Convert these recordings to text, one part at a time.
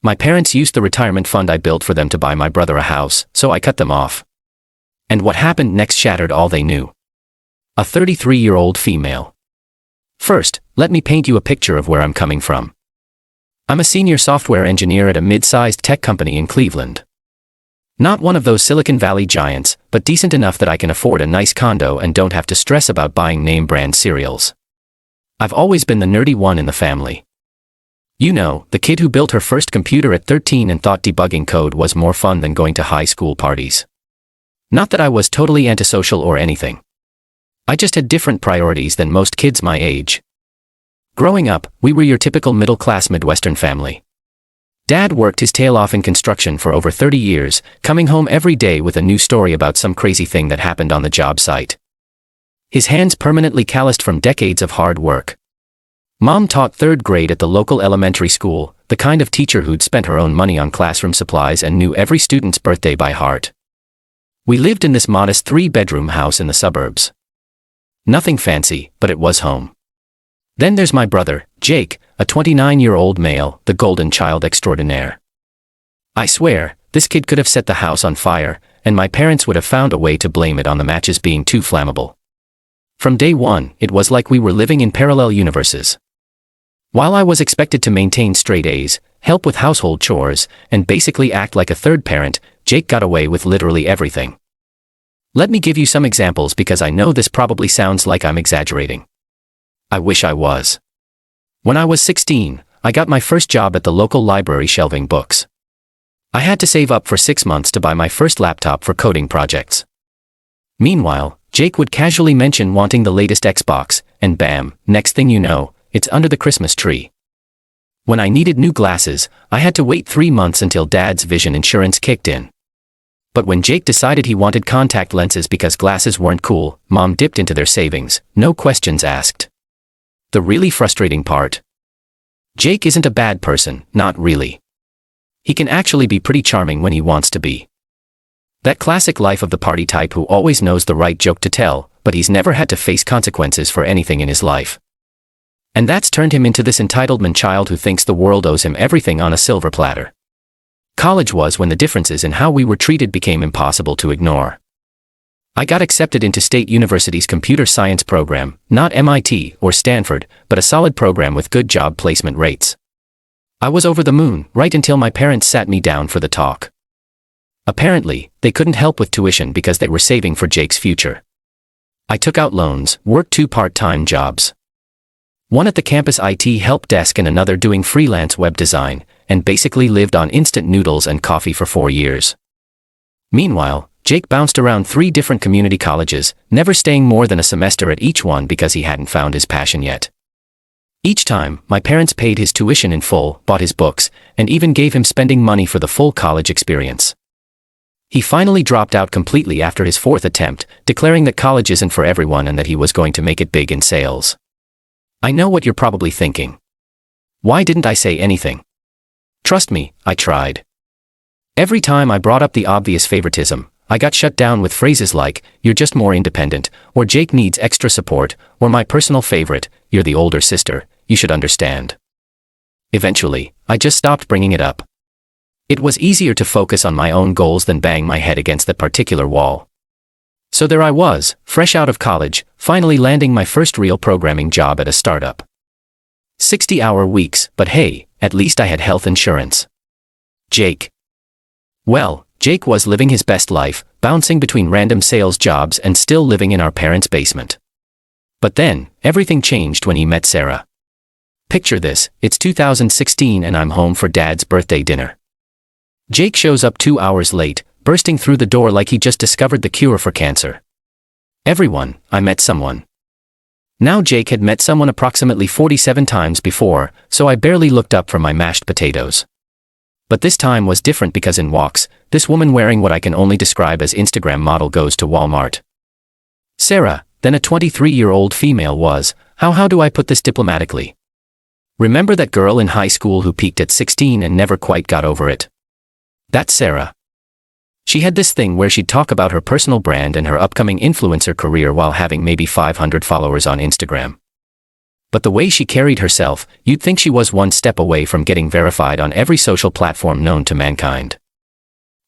My parents used the retirement fund I built for them to buy my brother a house, so I cut them off. And what happened next shattered all they knew. A 33-year-old female. First, let me paint you a picture of where I'm coming from. I'm a senior software engineer at a mid-sized tech company in Cleveland. Not one of those Silicon Valley giants, but decent enough that I can afford a nice condo and don't have to stress about buying name-brand cereals. I've always been the nerdy one in the family. You know, the kid who built her first computer at 13 and thought debugging code was more fun than going to high school parties. Not that I was totally antisocial or anything. I just had different priorities than most kids my age. Growing up, we were your typical middle-class Midwestern family. Dad worked his tail off in construction for over 30 years, coming home every day with a new story about some crazy thing that happened on the job site. His hands permanently calloused from decades of hard work. Mom taught 3rd grade at the local elementary school, the kind of teacher who'd spent her own money on classroom supplies and knew every student's birthday by heart. We lived in this modest 3-bedroom house in the suburbs. Nothing fancy, but it was home. Then there's my brother, Jake, a 29-year-old male, the golden child extraordinaire. I swear, this kid could have set the house on fire, and my parents would have found a way to blame it on the matches being too flammable. From day one, it was like we were living in parallel universes. While I was expected to maintain straight A's, help with household chores, and basically act like a third parent, Jake got away with literally everything. Let me give you some examples because I know this probably sounds like I'm exaggerating. I wish I was. When I was 16, I got my first job at the local library shelving books. I had to save up for 6 months to buy my first laptop for coding projects. Meanwhile, Jake would casually mention wanting the latest Xbox, and bam, next thing you know, it's under the Christmas tree. When I needed new glasses, I had to wait 3 months until Dad's vision insurance kicked in. But when Jake decided he wanted contact lenses because glasses weren't cool, Mom dipped into their savings, no questions asked. The really frustrating part? Jake isn't a bad person, not really. He can actually be pretty charming when he wants to be. That classic life of the party type who always knows the right joke to tell, but he's never had to face consequences for anything in his life. And that's turned him into this entitlement child who thinks the world owes him everything on a silver platter. College was when the differences in how we were treated became impossible to ignore. I got accepted into State University's computer science program, not MIT or Stanford, but a solid program with good job placement rates. I was over the moon, right until my parents sat me down for the talk. Apparently, they couldn't help with tuition because they were saving for Jake's future. I took out loans, worked 2 part-time jobs. One at the campus IT help desk and another doing freelance web design, and basically lived on instant noodles and coffee for 4 years. Meanwhile, Jake bounced around 3 different community colleges, never staying more than a semester at each one because he hadn't found his passion yet. Each time, my parents paid his tuition in full, bought his books, and even gave him spending money for the full college experience. He finally dropped out completely after his 4th attempt, declaring that college isn't for everyone and that he was going to make it big in sales. I know what you're probably thinking. Why didn't I say anything? Trust me, I tried. Every time I brought up the obvious favoritism, I got shut down with phrases like, "You're just more independent," or "Jake needs extra support," or my personal favorite, "You're the older sister, you should understand." Eventually, I just stopped bringing it up. It was easier to focus on my own goals than bang my head against that particular wall. So there I was, fresh out of college, finally landing my first real programming job at a startup. 60-hour weeks, but hey, at least I had health insurance. Jake. Well, Jake was living his best life, bouncing between random sales jobs and still living in our parents' basement. But then, everything changed when he met Sarah. Picture this, it's 2016 and I'm home for Dad's birthday dinner. Jake shows up 2 hours late, bursting through the door like he just discovered the cure for cancer. Everyone, I met someone. Now Jake had met someone approximately 47 times before, so I barely looked up from my mashed potatoes. But this time was different because in walks, this woman wearing what I can only describe as Instagram model goes to Walmart. Sarah, then a 23-year-old female was, how do I put this diplomatically? Remember that girl in high school who peaked at 16 and never quite got over it? That's Sarah. She had this thing where she'd talk about her personal brand and her upcoming influencer career while having maybe 500 followers on Instagram. But the way she carried herself, you'd think she was one step away from getting verified on every social platform known to mankind.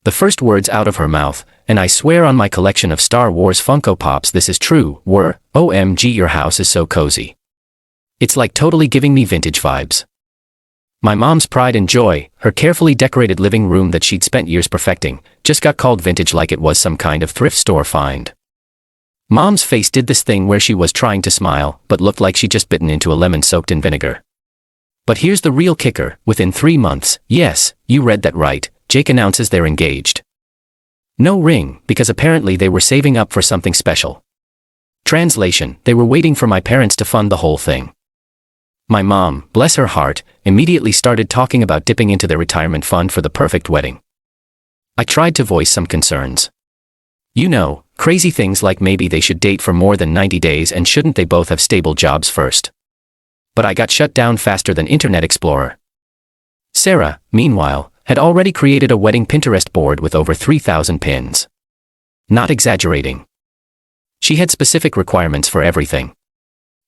The first words out of her mouth, and I swear on my collection of Star Wars Funko Pops this is true, were, "OMG, your house is so cozy." It's like totally giving me vintage vibes. My mom's pride and joy, her carefully decorated living room that she'd spent years perfecting, just got called vintage like it was some kind of thrift store find. Mom's face did this thing where she was trying to smile, but looked like she'd just bitten into a lemon soaked in vinegar. But here's the real kicker, within 3 months, yes, you read that right, Jake announces they're engaged. No ring, because apparently they were saving up for something special. Translation, they were waiting for my parents to fund the whole thing. My mom, bless her heart, immediately started talking about dipping into their retirement fund for the perfect wedding. I tried to voice some concerns. You know, crazy things like maybe they should date for more than 90 days and shouldn't they both have stable jobs first. But I got shut down faster than Internet Explorer. Sarah, meanwhile, had already created a wedding Pinterest board with over 3,000 pins. Not exaggerating. She had specific requirements for everything.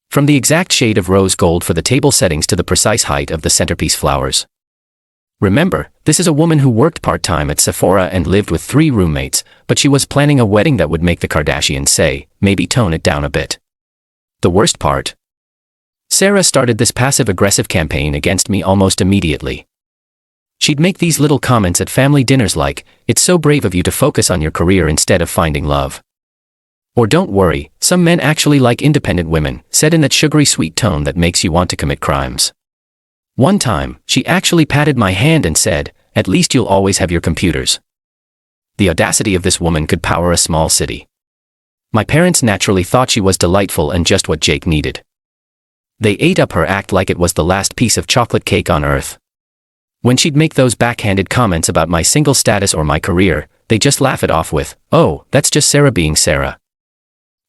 From the exact shade of rose gold for the table settings to the precise height of the centerpiece flowers. Remember, this is a woman who worked part-time at Sephora and lived with 3 roommates, but she was planning a wedding that would make the Kardashians say, maybe tone it down a bit. The worst part? Sarah started this passive-aggressive campaign against me almost immediately. She'd make these little comments at family dinners like, "It's so brave of you to focus on your career instead of finding love." Or "Don't worry, some men actually like independent women," said in that sugary sweet tone that makes you want to commit crimes. One time, she actually patted my hand and said, "At least you'll always have your computers." The audacity of this woman could power a small city. My parents naturally thought she was delightful and just what Jake needed. They ate up her act like it was the last piece of chocolate cake on earth. When she'd make those backhanded comments about my single status or my career, they just laugh it off with, "Oh, that's just Sarah being Sarah."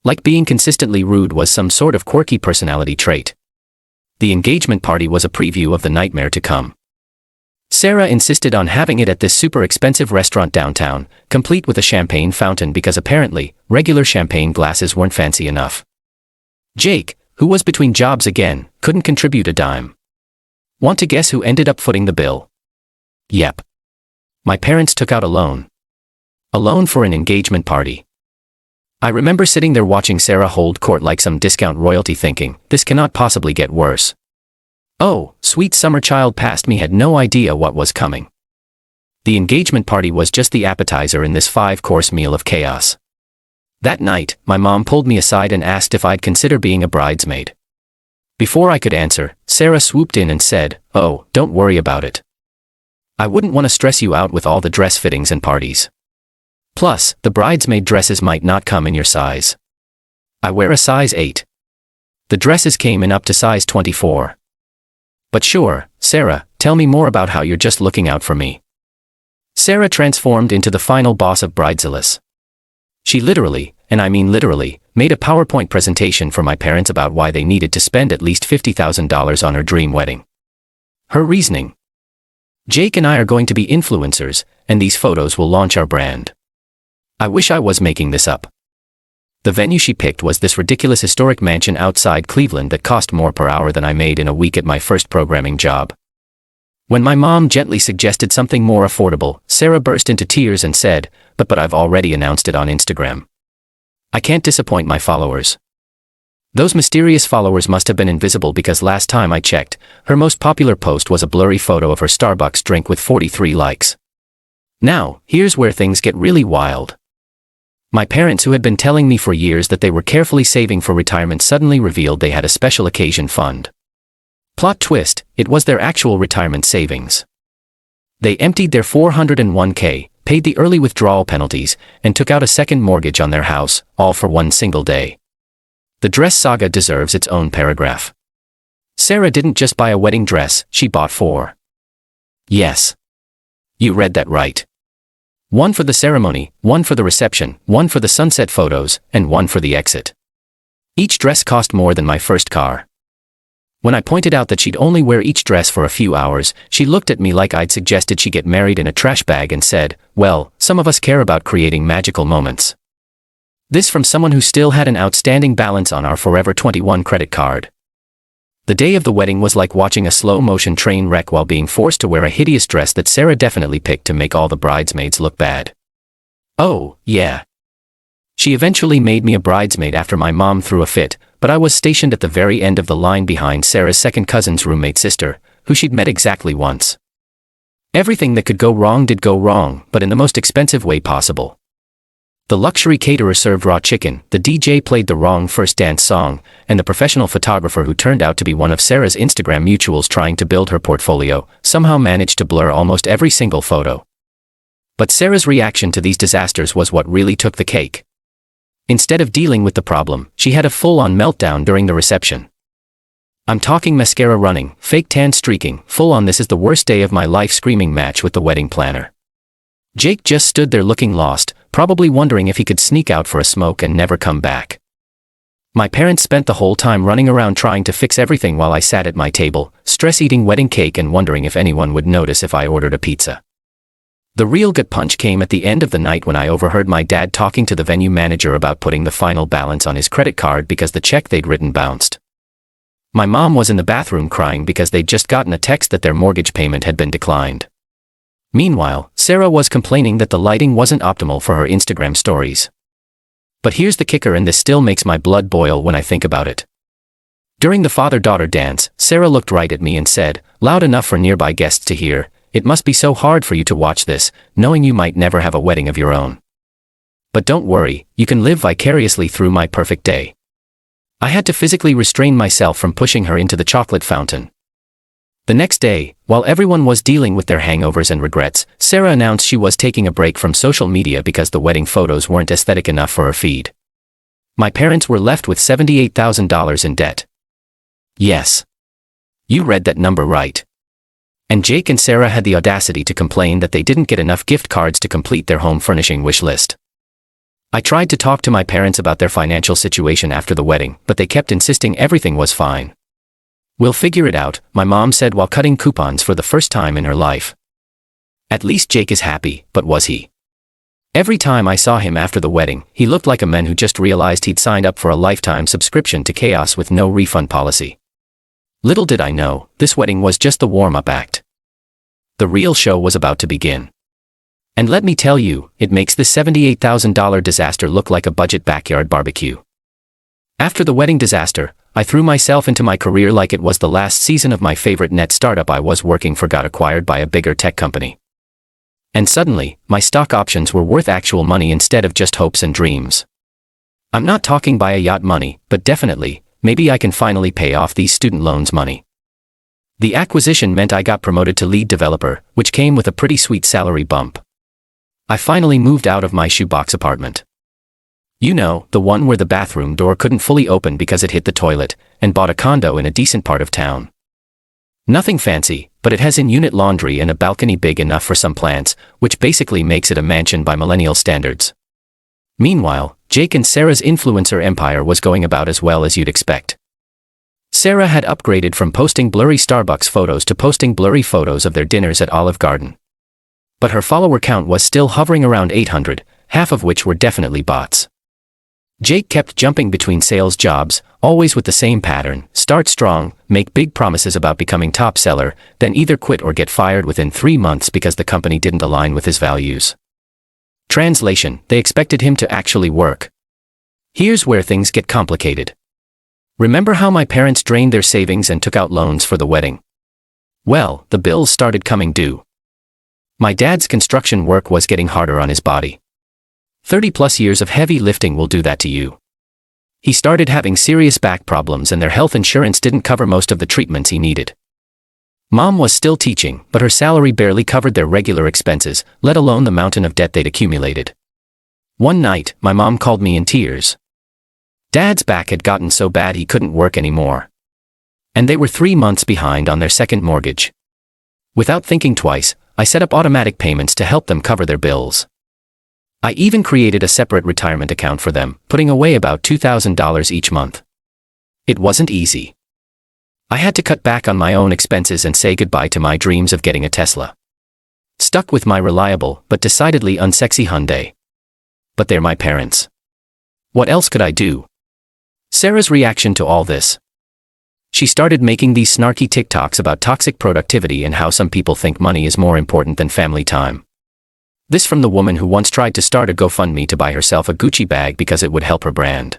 Like being consistently rude was some sort of quirky personality trait. The engagement party was a preview of the nightmare to come. Sarah insisted on having it at this super expensive restaurant downtown, complete with a champagne fountain because apparently, regular champagne glasses weren't fancy enough. Jake, who was between jobs again, couldn't contribute a dime. Want to guess who ended up footing the bill? Yep. My parents took out a loan. A loan for an engagement party. I remember sitting there watching Sarah hold court like some discount royalty thinking, this cannot possibly get worse. Oh, sweet summer child past me had no idea what was coming. The engagement party was just the appetizer in this 5-course meal of chaos. That night, my mom pulled me aside and asked if I'd consider being a bridesmaid. Before I could answer, Sarah swooped in and said, "Oh, don't worry about it. I wouldn't want to stress you out with all the dress fittings and parties. Plus, the bridesmaid dresses might not come in your size. I wear a size 8. The dresses came in up to size 24. But sure, Sarah, tell me more about how you're just looking out for me." Sarah transformed into the final boss of Bridezillas. She literally, and I mean literally, made a PowerPoint presentation for my parents about why they needed to spend at least $50,000 on her dream wedding. Her reasoning: Jake and I are going to be influencers, and these photos will launch our brand. I wish I was making this up. The venue she picked was this ridiculous historic mansion outside Cleveland that cost more per hour than I made in a week at my first programming job. When my mom gently suggested something more affordable, Sarah burst into tears and said, but I've already announced it on Instagram. I can't disappoint my followers." Those mysterious followers must have been invisible because last time I checked, her most popular post was a blurry photo of her Starbucks drink with 43 likes. Now, here's where things get really wild. My parents, who had been telling me for years that they were carefully saving for retirement, suddenly revealed they had a special occasion fund. Plot twist, it was their actual retirement savings. They emptied their 401k, paid the early withdrawal penalties, and took out a second mortgage on their house, all for one single day. The dress saga deserves its own paragraph. Sarah didn't just buy a wedding dress, she bought 4. Yes. You read that right. 1 for the ceremony, 1 for the reception, 1 for the sunset photos, and 1 for the exit. Each dress cost more than my first car. When I pointed out that she'd only wear each dress for a few hours, she looked at me like I'd suggested she get married in a trash bag and said, "Well, some of us care about creating magical moments." This from someone who still had an outstanding balance on our Forever 21 credit card. The day of the wedding was like watching a slow-motion train wreck while being forced to wear a hideous dress that Sarah definitely picked to make all the bridesmaids look bad. Oh, yeah. She eventually made me a bridesmaid after my mom threw a fit, but I was stationed at the very end of the line behind Sarah's second cousin's roommate sister, who she'd met exactly once. Everything that could go wrong did go wrong, but in the most expensive way possible. The luxury caterer served raw chicken, the DJ played the wrong first dance song, and the professional photographer who turned out to be one of Sarah's Instagram mutuals trying to build her portfolio somehow managed to blur almost every single photo. But Sarah's reaction to these disasters was what really took the cake. Instead of dealing with the problem, she had a full-on meltdown during the reception. I'm talking mascara running, fake tan streaking, full-on "this is the worst day of my life" screaming match with the wedding planner. Jake just stood there looking lost, probably wondering if he could sneak out for a smoke and never come back. My parents spent the whole time running around trying to fix everything while I sat at my table, stress-eating wedding cake and wondering if anyone would notice if I ordered a pizza. The real gut punch came at the end of the night when I overheard my dad talking to the venue manager about putting the final balance on his credit card because the check they'd written bounced. My mom was in the bathroom crying because they'd just gotten a text that their mortgage payment had been declined. Meanwhile, Sarah was complaining that the lighting wasn't optimal for her Instagram stories. But here's the kicker, and this still makes my blood boil when I think about it. During the father-daughter dance, Sarah looked right at me and said, loud enough for nearby guests to hear, "It must be so hard for you to watch this, knowing you might never have a wedding of your own. But don't worry, you can live vicariously through my perfect day." I had to physically restrain myself from pushing her into the chocolate fountain. The next day, while everyone was dealing with their hangovers and regrets, Sarah announced she was taking a break from social media because the wedding photos weren't aesthetic enough for her feed. My parents were left with $78,000 in debt. Yes. You read that number right. And Jake and Sarah had the audacity to complain that they didn't get enough gift cards to complete their home furnishing wish list. I tried to talk to my parents about their financial situation after the wedding, but they kept insisting everything was fine. "We'll figure it out," my mom said while cutting coupons for the first time in her life. At least Jake is happy, but was he? Every time I saw him after the wedding, he looked like a man who just realized he'd signed up for a lifetime subscription to chaos with no refund policy. Little did I know, this wedding was just the warm-up act. The real show was about to begin. And let me tell you, it makes this $78,000 disaster look like a budget backyard barbecue. After the wedding disaster, I threw myself into my career like it was the last season of my favorite net startup I was working for got acquired by a bigger tech company. And suddenly, my stock options were worth actual money instead of just hopes and dreams. I'm not talking buy a yacht money, but definitely, maybe I can finally pay off these student loans money. The acquisition meant I got promoted to lead developer, which came with a pretty sweet salary bump. I finally moved out of my shoebox apartment. You know, the one where the bathroom door couldn't fully open because it hit the toilet, and bought a condo in a decent part of town. Nothing fancy, but it has in-unit laundry and a balcony big enough for some plants, which basically makes it a mansion by millennial standards. Meanwhile, Jake and Sarah's influencer empire was going about as well as you'd expect. Sarah had upgraded from posting blurry Starbucks photos to posting blurry photos of their dinners at Olive Garden. But her follower count was still hovering around 800, half of which were definitely bots. Jake kept jumping between sales jobs, always with the same pattern: start strong, make big promises about becoming top seller, then either quit or get fired within 3 months because the company didn't align with his values. Translation: they expected him to actually work. Here's where things get complicated. Remember how my parents drained their savings and took out loans for the wedding? Well, the bills started coming due. My dad's construction work was getting harder on his body. 30+ years of heavy lifting will do that to you. He started having serious back problems and their health insurance didn't cover most of the treatments he needed. Mom was still teaching, but her salary barely covered their regular expenses, let alone the mountain of debt they'd accumulated. One night, my mom called me in tears. Dad's back had gotten so bad he couldn't work anymore. And they were 3 months behind on their second mortgage. Without thinking twice, I set up automatic payments to help them cover their bills. I even created a separate retirement account for them, putting away about $2,000 each month. It wasn't easy. I had to cut back on my own expenses and say goodbye to my dreams of getting a Tesla. Stuck with my reliable, but decidedly unsexy Hyundai. But they're my parents. What else could I do? Sarah's reaction to all this. She started making these snarky TikToks about toxic productivity and how some people think money is more important than family time. This from the woman who once tried to start a GoFundMe to buy herself a Gucci bag because it would help her brand.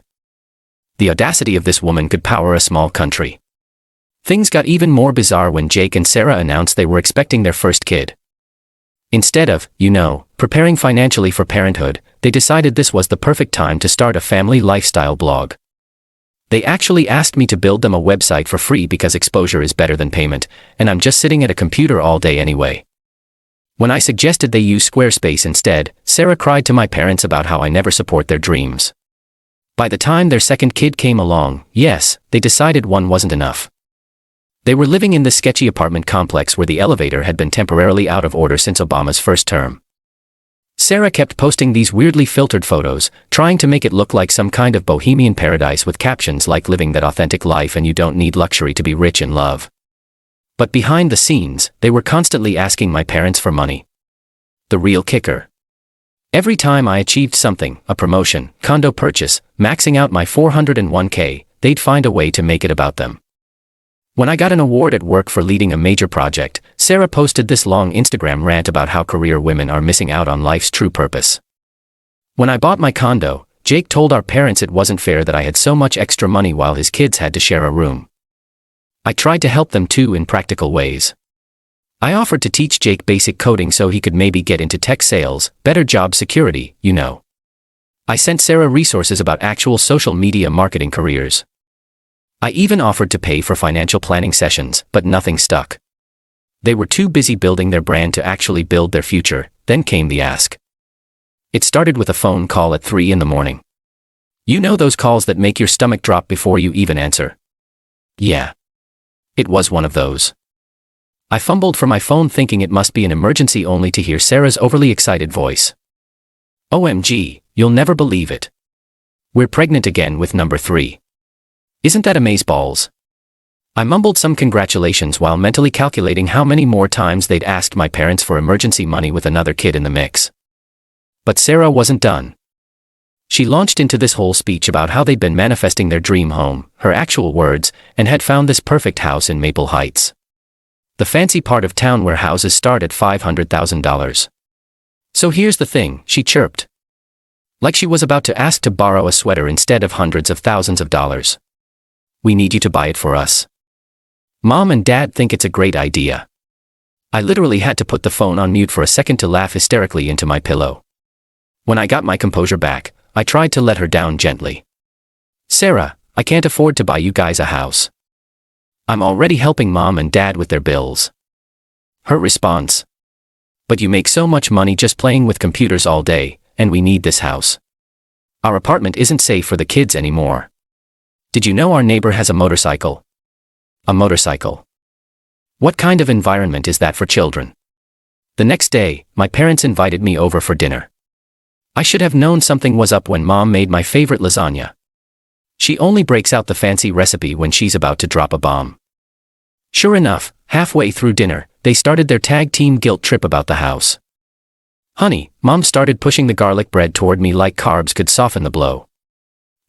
The audacity of this woman could power a small country. Things got even more bizarre when Jake and Sarah announced they were expecting their first kid. Instead of, preparing financially for parenthood, they decided this was the perfect time to start a family lifestyle blog. They actually asked me to build them a website for free because exposure is better than payment, and I'm just sitting at a computer all day anyway. When I suggested they use Squarespace instead, Sarah cried to my parents about how I never support their dreams. By the time their second kid came along, yes, they decided one wasn't enough. They were living in this sketchy apartment complex where the elevator had been temporarily out of order since Obama's first term. Sarah kept posting these weirdly filtered photos, trying to make it look like some kind of bohemian paradise with captions like living that authentic life and you don't need luxury to be rich in love. But behind the scenes, they were constantly asking my parents for money. The real kicker. Every time I achieved something, a promotion, condo purchase, maxing out my 401k, they'd find a way to make it about them. When I got an award at work for leading a major project, Sarah posted this long Instagram rant about how career women are missing out on life's true purpose. When I bought my condo, Jake told our parents it wasn't fair that I had so much extra money while his kids had to share a room. I tried to help them too in practical ways. I offered to teach Jake basic coding so he could maybe get into tech sales, better job security, I sent Sarah resources about actual social media marketing careers. I even offered to pay for financial planning sessions, but nothing stuck. They were too busy building their brand to actually build their future. Then came the ask. It started with a phone call at 3 a.m. You know those calls that make your stomach drop before you even answer? Yeah. It was one of those. I fumbled for my phone thinking it must be an emergency only to hear Sarah's overly excited voice. OMG, you'll never believe it. We're pregnant again with number 3. Isn't that amazeballs? I mumbled some congratulations while mentally calculating how many more times they'd asked my parents for emergency money with another kid in the mix. But Sarah wasn't done. She launched into this whole speech about how they'd been manifesting their dream home, her actual words, and had found this perfect house in Maple Heights. The fancy part of town where houses start at $500,000. So here's the thing, she chirped. Like she was about to ask to borrow a sweater instead of hundreds of thousands of dollars. We need you to buy it for us. Mom and Dad think it's a great idea. I literally had to put the phone on mute for a second to laugh hysterically into my pillow. When I got my composure back, I tried to let her down gently. Sarah, I can't afford to buy you guys a house. I'm already helping Mom and Dad with their bills. Her response. But you make so much money just playing with computers all day, and we need this house. Our apartment isn't safe for the kids anymore. Did you know our neighbor has a motorcycle? A motorcycle. What kind of environment is that for children? The next day, my parents invited me over for dinner. I should have known something was up when Mom made my favorite lasagna. She only breaks out the fancy recipe when she's about to drop a bomb. Sure enough, halfway through dinner, they started their tag team guilt trip about the house. Honey, Mom started pushing the garlic bread toward me like carbs could soften the blow.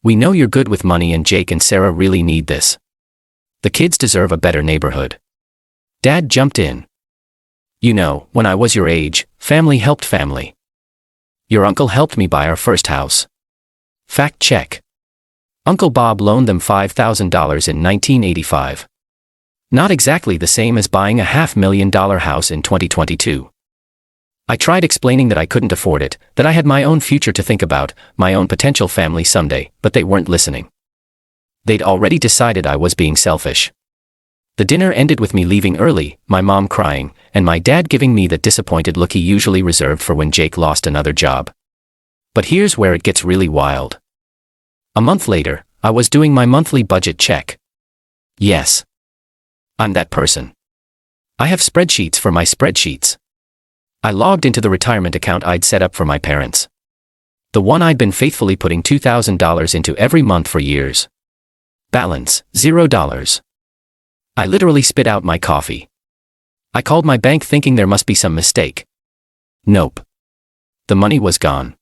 We know you're good with money and Jake and Sarah really need this. The kids deserve a better neighborhood. Dad jumped in. When I was your age, family helped family. Your uncle helped me buy our first house. Fact check. Uncle Bob loaned them $5,000 in 1985. Not exactly the same as buying a $500,000 house in 2022. I tried explaining that I couldn't afford it, that I had my own future to think about, my own potential family someday, but they weren't listening. They'd already decided I was being selfish. The dinner ended with me leaving early, my mom crying, and my dad giving me that disappointed look he usually reserved for when Jake lost another job. But here's where it gets really wild. A month later, I was doing my monthly budget check. Yes. I'm that person. I have spreadsheets for my spreadsheets. I logged into the retirement account I'd set up for my parents. The one I'd been faithfully putting $2,000 into every month for years. Balance, $0. I literally spit out my coffee. I called my bank thinking there must be some mistake. Nope. The money was gone.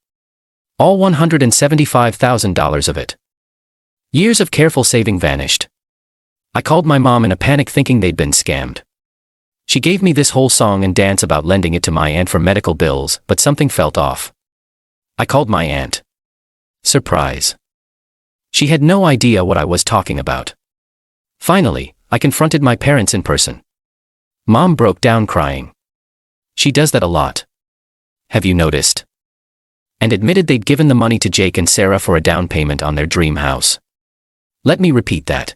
All $175,000 of it. Years of careful saving vanished. I called my mom in a panic thinking they'd been scammed. She gave me this whole song and dance about lending it to my aunt for medical bills, but something felt off. I called my aunt. Surprise. She had no idea what I was talking about. Finally, I confronted my parents in person. Mom broke down crying. She does that a lot. Have you noticed? And admitted they'd given the money to Jake and Sarah for a down payment on their dream house. Let me repeat that.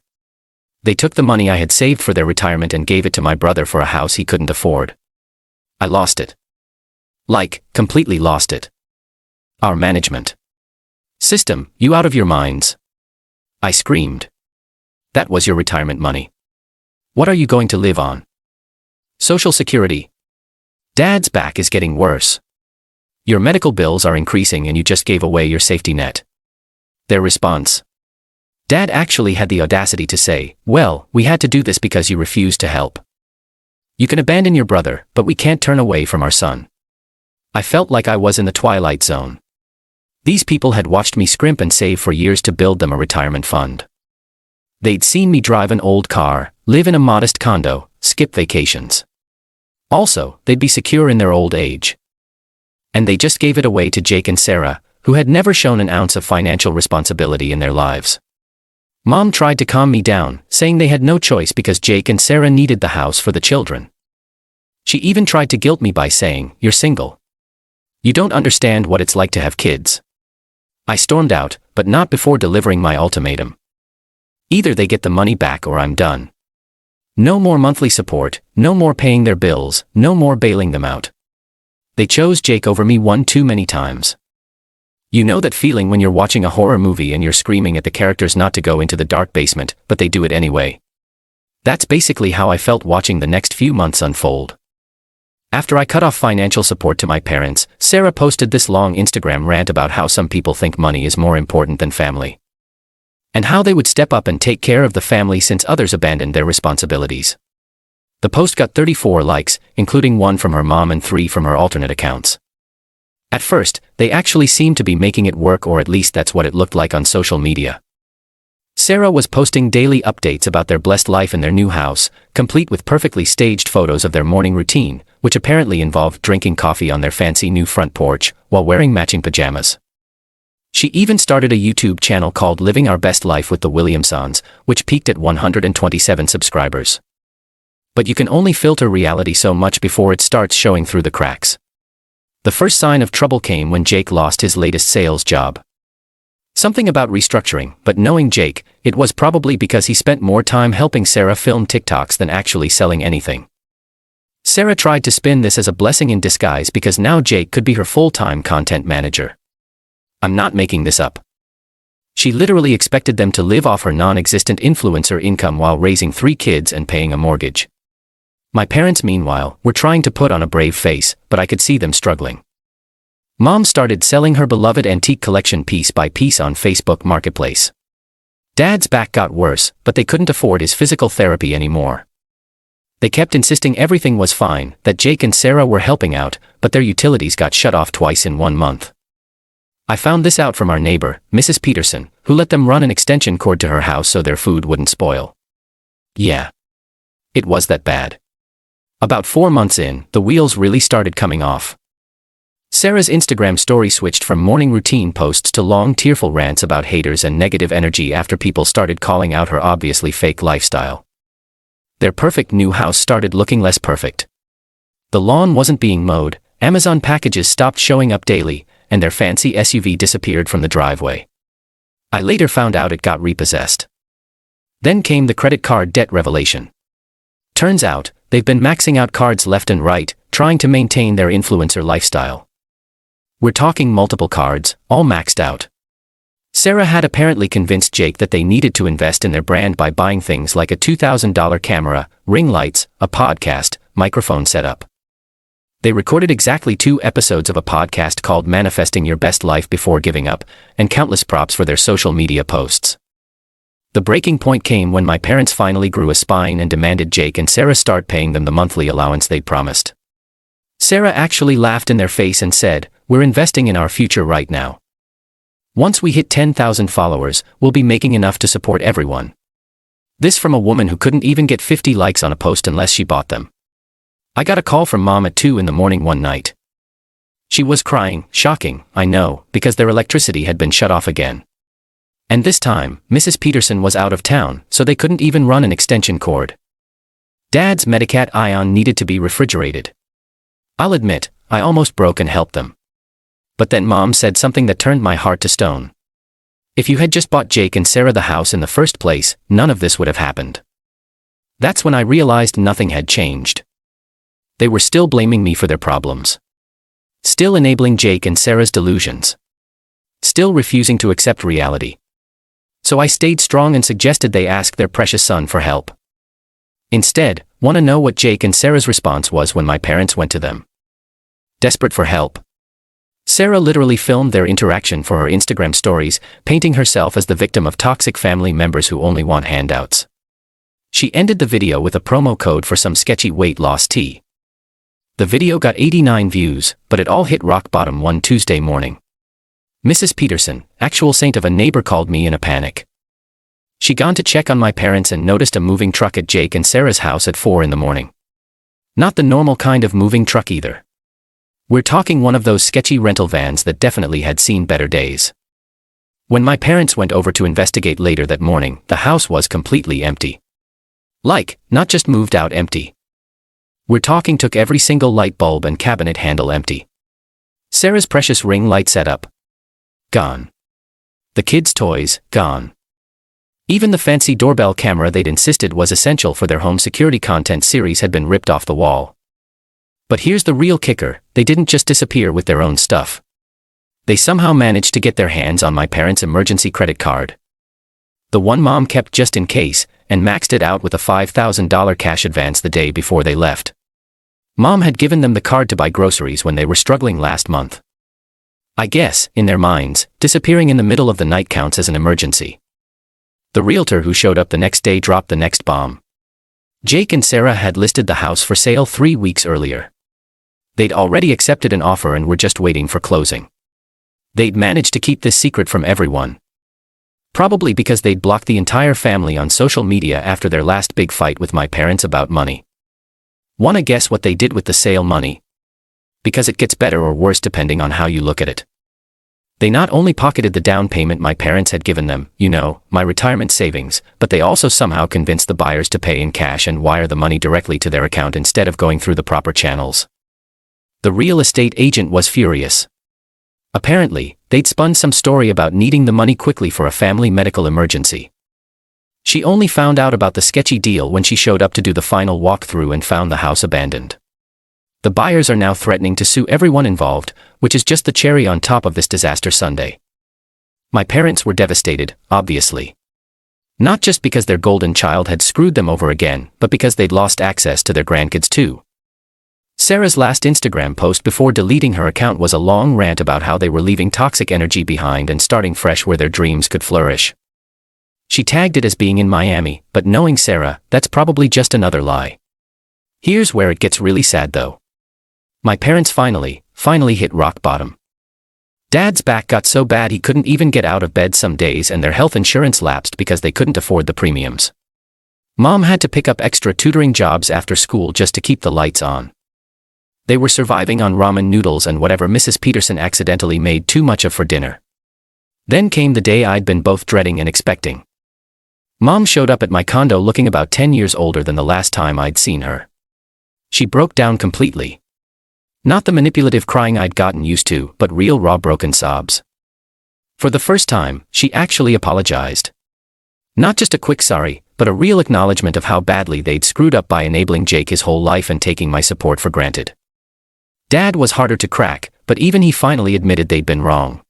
They took the money I had saved for their retirement and gave it to my brother for a house he couldn't afford. I lost it. Like, completely lost it. Our management system, you out of your minds. I screamed. That was your retirement money. What are you going to live on? Social Security. Dad's back is getting worse. Your medical bills are increasing and you just gave away your safety net. Their response. Dad actually had the audacity to say, well, we had to do this because you refused to help. You can abandon your brother, but we can't turn away from our son. I felt like I was in the twilight zone. These people had watched me scrimp and save for years to build them a retirement fund. They'd seen me drive an old car, live in a modest condo, skip vacations. Also, they'd be secure in their old age. And they just gave it away to Jake and Sarah, who had never shown an ounce of financial responsibility in their lives. Mom tried to calm me down, saying they had no choice because Jake and Sarah needed the house for the children. She even tried to guilt me by saying, you're single. You don't understand what it's like to have kids. I stormed out, but not before delivering my ultimatum. Either they get the money back or I'm done. No more monthly support, no more paying their bills, no more bailing them out. They chose Jake over me one too many times. You know that feeling when you're watching a horror movie and you're screaming at the characters not to go into the dark basement, but they do it anyway. That's basically how I felt watching the next few months unfold. After I cut off financial support to my parents, Sarah posted this long Instagram rant about how some people think money is more important than family. And how they would step up and take care of the family since others abandoned their responsibilities. The post got 34 likes, including 1 from her mom and 3 from her alternate accounts. At first, they actually seemed to be making it work, or at least that's what it looked like on social media. Sarah was posting daily updates about their blessed life in their new house, complete with perfectly staged photos of their morning routine, which apparently involved drinking coffee on their fancy new front porch, while wearing matching pajamas. She even started a YouTube channel called Living Our Best Life with the Williamsons, which peaked at 127 subscribers. But you can only filter reality so much before it starts showing through the cracks. The first sign of trouble came when Jake lost his latest sales job. Something about restructuring, but knowing Jake, it was probably because he spent more time helping Sarah film TikToks than actually selling anything. Sarah tried to spin this as a blessing in disguise because now Jake could be her full-time content manager. I'm not making this up. She literally expected them to live off her non-existent influencer income while raising 3 kids and paying a mortgage. My parents, meanwhile, were trying to put on a brave face, but I could see them struggling. Mom started selling her beloved antique collection piece by piece on Facebook Marketplace. Dad's back got worse, but they couldn't afford his physical therapy anymore. They kept insisting everything was fine, that Jake and Sarah were helping out, but their utilities got shut off twice in 1 month. I found this out from our neighbor, Mrs. Peterson, who let them run an extension cord to her house so their food wouldn't spoil. Yeah. It was that bad. About 4 months in, the wheels really started coming off. Sarah's Instagram story switched from morning routine posts to long tearful rants about haters and negative energy after people started calling out her obviously fake lifestyle. Their perfect new house started looking less perfect. The lawn wasn't being mowed, Amazon packages stopped showing up daily, and their fancy SUV disappeared from the driveway. I later found out it got repossessed. Then came the credit card debt revelation. Turns out, they've been maxing out cards left and right, trying to maintain their influencer lifestyle. We're talking multiple cards, all maxed out. Sarah had apparently convinced Jake that they needed to invest in their brand by buying things like a $2,000 camera, ring lights, a podcast, microphone setup. They recorded exactly 2 episodes of a podcast called Manifesting Your Best Life Before Giving Up, and countless props for their social media posts. The breaking point came when my parents finally grew a spine and demanded Jake and Sarah start paying them the monthly allowance they'd promised. Sarah actually laughed in their face and said, "We're investing in our future right now. Once we hit 10,000 followers, we'll be making enough to support everyone." This from a woman who couldn't even get 50 likes on a post unless she bought them. I got a call from Mom at 2 in the morning one night. She was crying, shocking, I know, because their electricity had been shut off again. And this time, Mrs. Peterson was out of town, so they couldn't even run an extension cord. Dad's Medicat Ion needed to be refrigerated. I'll admit, I almost broke and helped them. But then Mom said something that turned my heart to stone. If you had just bought Jake and Sarah the house in the first place, none of this would have happened. That's when I realized nothing had changed. They were still blaming me for their problems. Still enabling Jake and Sarah's delusions. Still refusing to accept reality. So I stayed strong and suggested they ask their precious son for help. Instead, want to know what Jake and Sarah's response was when my parents went to them. Desperate for help. Sarah literally filmed their interaction for her Instagram stories, painting herself as the victim of toxic family members who only want handouts. She ended the video with a promo code for some sketchy weight loss tea. The video got 89 views, but it all hit rock bottom one Tuesday morning. Mrs. Peterson, actual saint of a neighbor, called me in a panic. She gone to check on my parents and noticed a moving truck at Jake and Sarah's house at 4 in the morning. Not the normal kind of moving truck either. We're talking one of those sketchy rental vans that definitely had seen better days. When my parents went over to investigate later that morning, the house was completely empty. Like, not just moved out empty. We're talking took every single light bulb and cabinet handle empty. Sarah's precious ring light setup. Gone. The kids' toys, gone. Even the fancy doorbell camera they'd insisted was essential for their home security content series had been ripped off the wall. But here's the real kicker, they didn't just disappear with their own stuff. They somehow managed to get their hands on my parents' emergency credit card. The one Mom kept just in case, and maxed it out with a $5,000 cash advance the day before they left. Mom had given them the card to buy groceries when they were struggling last month. I guess, in their minds, disappearing in the middle of the night counts as an emergency. The realtor who showed up the next day dropped the next bomb. Jake and Sarah had listed the house for sale 3 weeks earlier. They'd already accepted an offer and were just waiting for closing. They'd managed to keep this secret from everyone. Probably because they'd blocked the entire family on social media after their last big fight with my parents about money. Wanna guess what they did with the sale money? Because it gets better or worse depending on how you look at it. They not only pocketed the down payment my parents had given them, my retirement savings, but they also somehow convinced the buyers to pay in cash and wire the money directly to their account instead of going through the proper channels. The real estate agent was furious. Apparently, they'd spun some story about needing the money quickly for a family medical emergency. She only found out about the sketchy deal when she showed up to do the final walkthrough and found the house abandoned. The buyers are now threatening to sue everyone involved, which is just the cherry on top of this disaster sundae. My parents were devastated, obviously. Not just because their golden child had screwed them over again, but because they'd lost access to their grandkids too. Sarah's last Instagram post before deleting her account was a long rant about how they were leaving toxic energy behind and starting fresh where their dreams could flourish. She tagged it as being in Miami, but knowing Sarah, that's probably just another lie. Here's where it gets really sad though. My parents finally hit rock bottom. Dad's back got so bad he couldn't even get out of bed some days and their health insurance lapsed because they couldn't afford the premiums. Mom had to pick up extra tutoring jobs after school just to keep the lights on. They were surviving on ramen noodles and whatever Mrs. Peterson accidentally made too much of for dinner. Then came the day I'd been both dreading and expecting. Mom showed up at my condo looking about 10 years older than the last time I'd seen her. She broke down completely. Not the manipulative crying I'd gotten used to, but real raw broken sobs. For the first time, she actually apologized. Not just a quick sorry, but a real acknowledgement of how badly they'd screwed up by enabling Jake his whole life and taking my support for granted. Dad was harder to crack, but even he finally admitted they'd been wrong.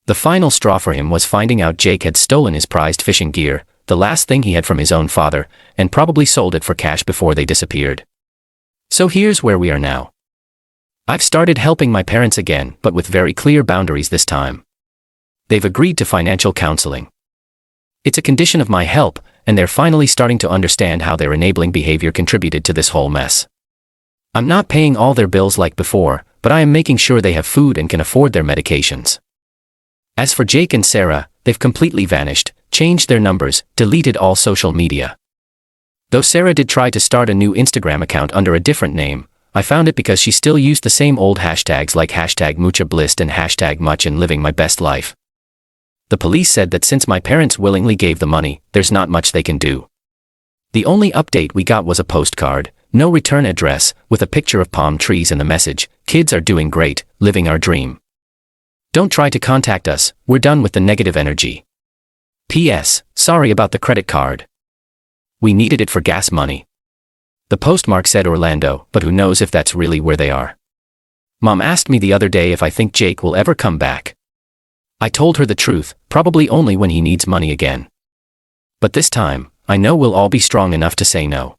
The final straw for him was finding out Jake had stolen his prized fishing gear, the last thing he had from his own father, and probably sold it for cash before they disappeared. So here's where we are now. I've started helping my parents again, but with very clear boundaries this time. They've agreed to financial counseling. It's a condition of my help, and they're finally starting to understand how their enabling behavior contributed to this whole mess. I'm not paying all their bills like before, but I am making sure they have food and can afford their medications. As for Jake and Sarah, they've completely vanished, changed their numbers, deleted all social media. Though Sarah did try to start a new Instagram account under a different name, I found it because she still used the same old hashtags like hashtag #muchablist and hashtag much and living my best life. The police said that since my parents willingly gave the money, there's not much they can do. The only update we got was a postcard, no return address, with a picture of palm trees and the message, "Kids are doing great, living our dream. Don't try to contact us, we're done with the negative energy. P.S. Sorry about the credit card. We needed it for gas money." The postmark said Orlando, but who knows if that's really where they are. Mom asked me the other day if I think Jake will ever come back. I told her the truth, probably only when he needs money again. But this time, I know we'll all be strong enough to say no.